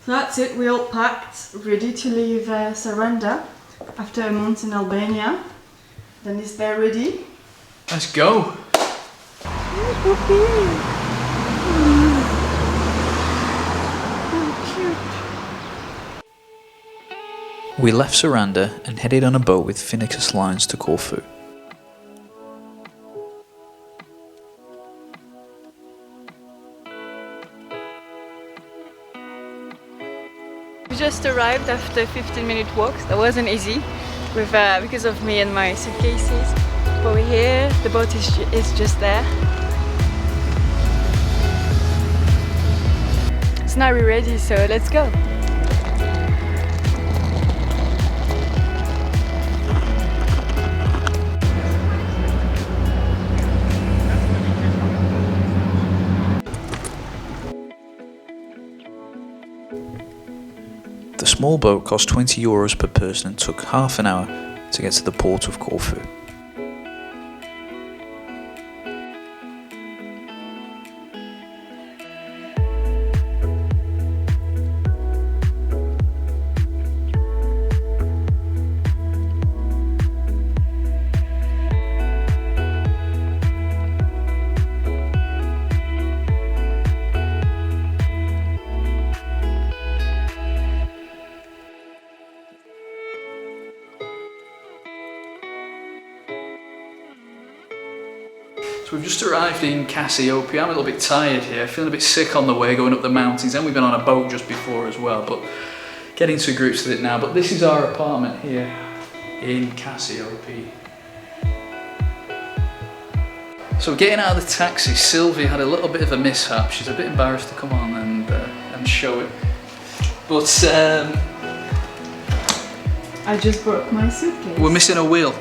So that's it, we all packed, ready to leave Saranda after a month in Albania. Then is there ready? Let's go! We left Saranda and headed on a boat with Finicus Lines to Corfu. We just arrived after a 15-minute walk. That wasn't easy with because of me and my suitcases. But we're here, the boat is just there. So now we're ready, so let's go. The small boat cost €20 per person and took half an hour to get to the port of Corfu. So we've just arrived in Kassiopi. I'm a little bit tired here, feeling a bit sick on the way going up the mountains, and we've been on a boat just before as well, but getting to grips with it now. But this is our apartment here in Kassiopi. So getting out of the taxi, Sylvie had a little bit of a mishap. She's a bit embarrassed to come on and show it. But I just broke my suitcase. we're missing a wheel.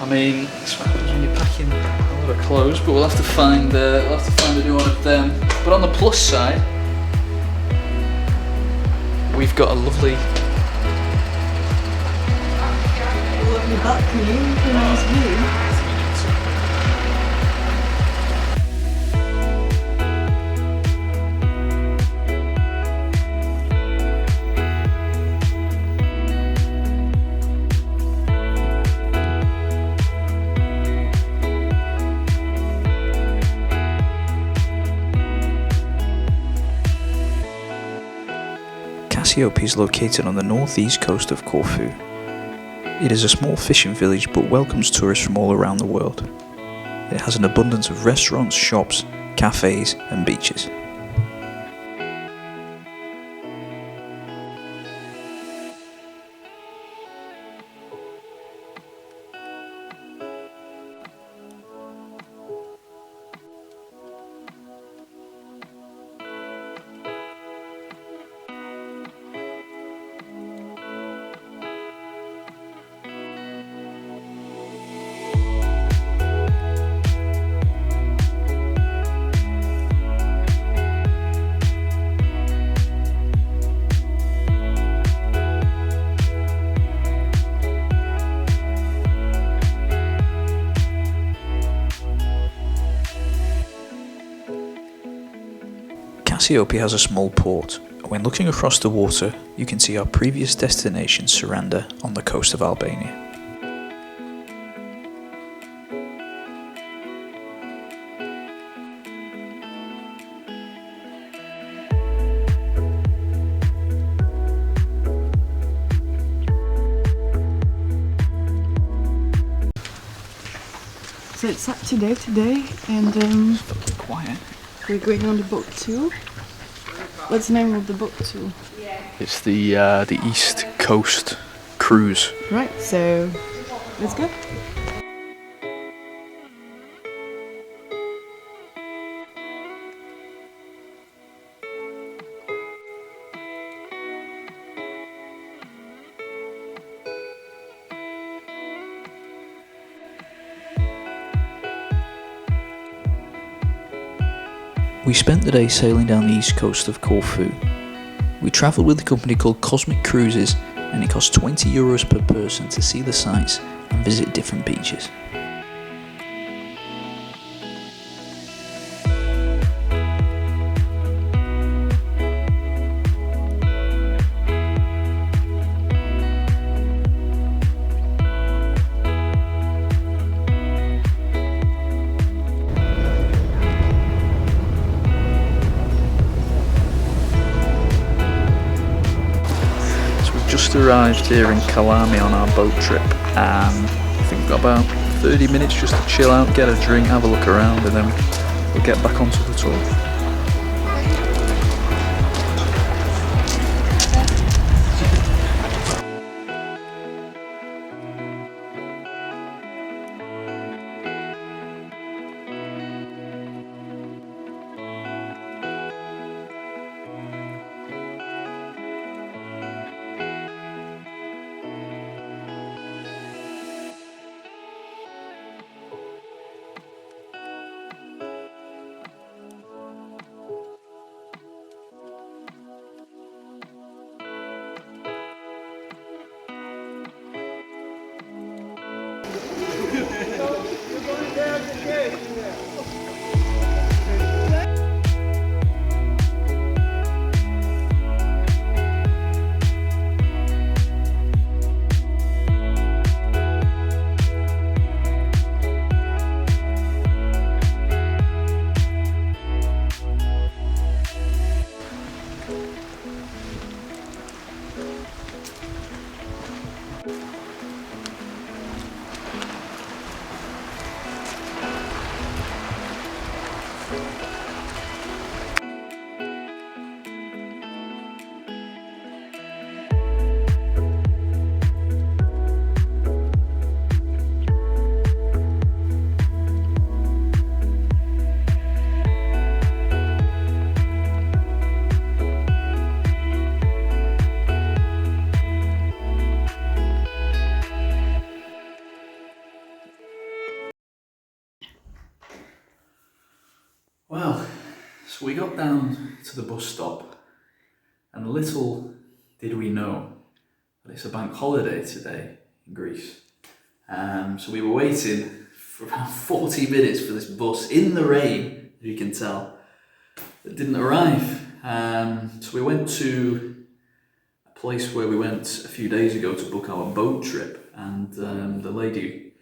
I mean, it's what happens when you're packing a lot of clothes, but we'll have to find a new one of them. But on the plus side, we've got a lovely balcony with a nice view. Kassiopi is located on the northeast coast of Corfu. It is a small fishing village but welcomes tourists from all around the world. It has an abundance of restaurants, shops, cafes and beaches. Kassiopi has a small port, and when looking across the water, you can see our previous destination, Saranda, on the coast of Albania. So it's Saturday today, and It's a bit quiet. we're going on the boat too. What's the name of the boat too? It's the East Coast Cruise. Right, so let's go. We spent the day sailing down the east coast of Corfu. We travelled with a company called Cosmic Cruises, and it cost €20 per person to see the sights and visit different beaches. just arrived here in Kalami on our boat trip, and I think we've got about 30 minutes just to chill out, get a drink, have a look around, and then we'll get back onto the tour. Well, so we got down to the bus stop, and little did we know that it's a bank holiday today in Greece. So we were waiting for about 40 minutes for this bus in the rain, as you can tell, that didn't arrive. So we went to a place where we went a few days ago to book our boat trip, and the lady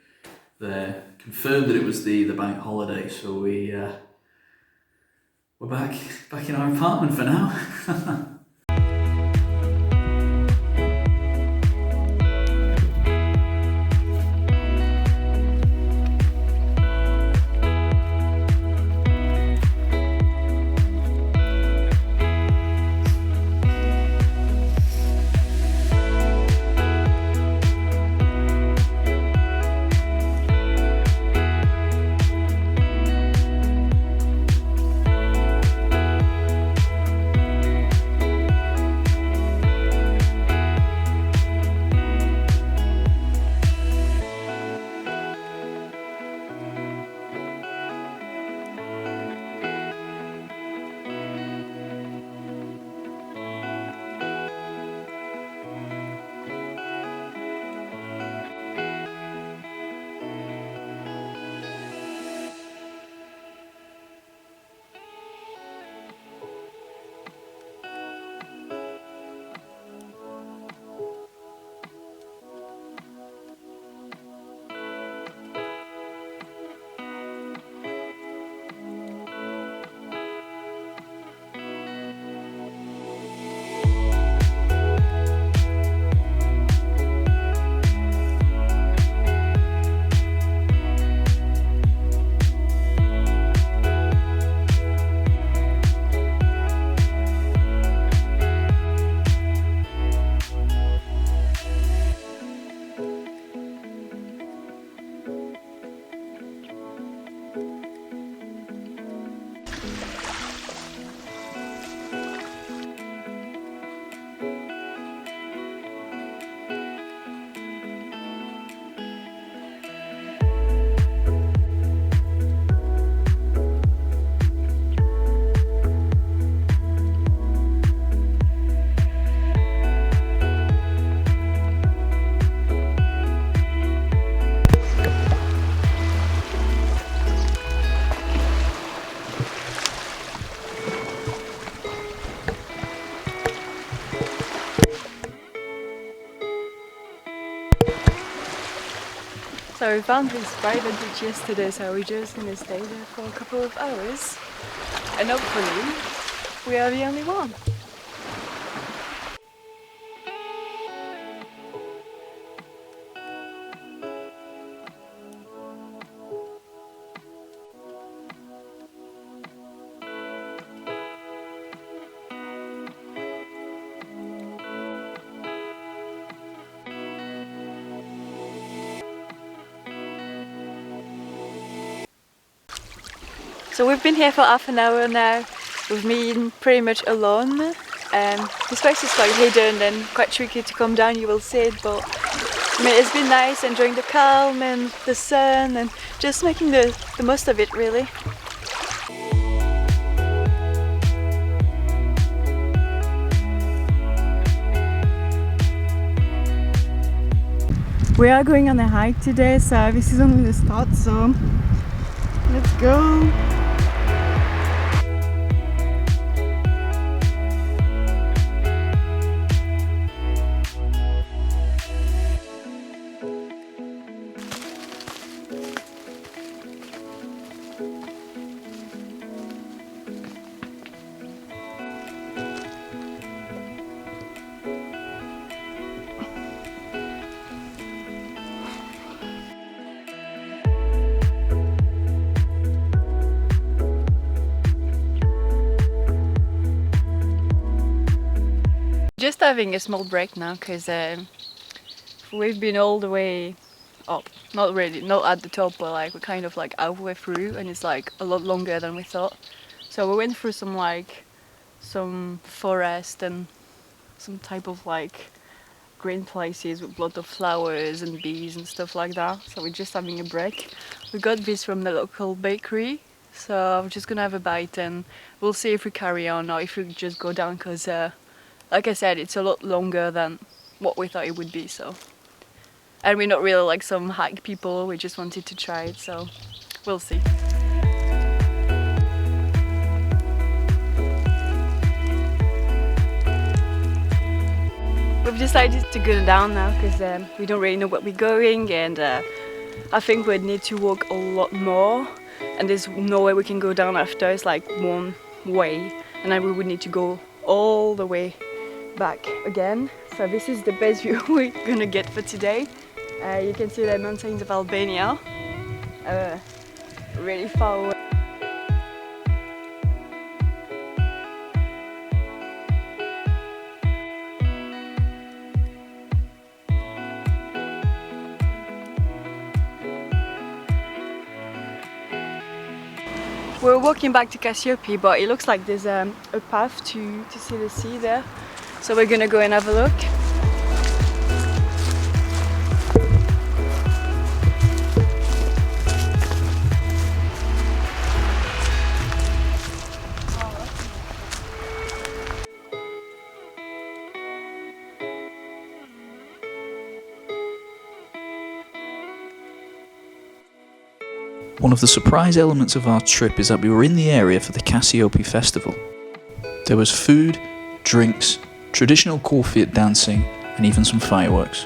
there confirmed that it was the bank holiday, so we're back in our apartment for now. So we found this private beach yesterday, so we're just gonna stay there for a couple of hours, and hopefully we are the only one. So we've been here for half an hour now. We've been pretty much alone. This place is quite hidden and quite tricky to come down, you will see it, but I mean, it's been nice enjoying the calm and the sun and just making the most of it, really. We are going on a hike today, so this is only the start, so let's go. Just having a small break now because we've been all the way up, not really, not at the top, but like we're kind of like halfway through, and it's like a lot longer than we thought. So we went through some forest and some type of like green places with a lot of flowers and bees and stuff like that. So we're just having a break. We got this from the local bakery, so I'm just gonna have a bite and we'll see if we carry on or if we just go down, because like I said, it's a lot longer than what we thought it would be, so. And we're not really like some hike people, we just wanted to try it, so we'll see. We've decided to go down now because we don't really know where we're going, and I think we need to walk a lot more, and there's no way we can go down after. It's like one way, and then we would need to go all the way back again. So this is the best view we're gonna get for today. You can see the mountains of Albania really far away. We're walking back to Kassiopi, but it looks like there's a path to see the sea there. So we're gonna go and have a look. One of the surprise elements of our trip is that we were in the area for the Kassiopi Festival. There was food, drinks, traditional Corfu dancing, and even some fireworks.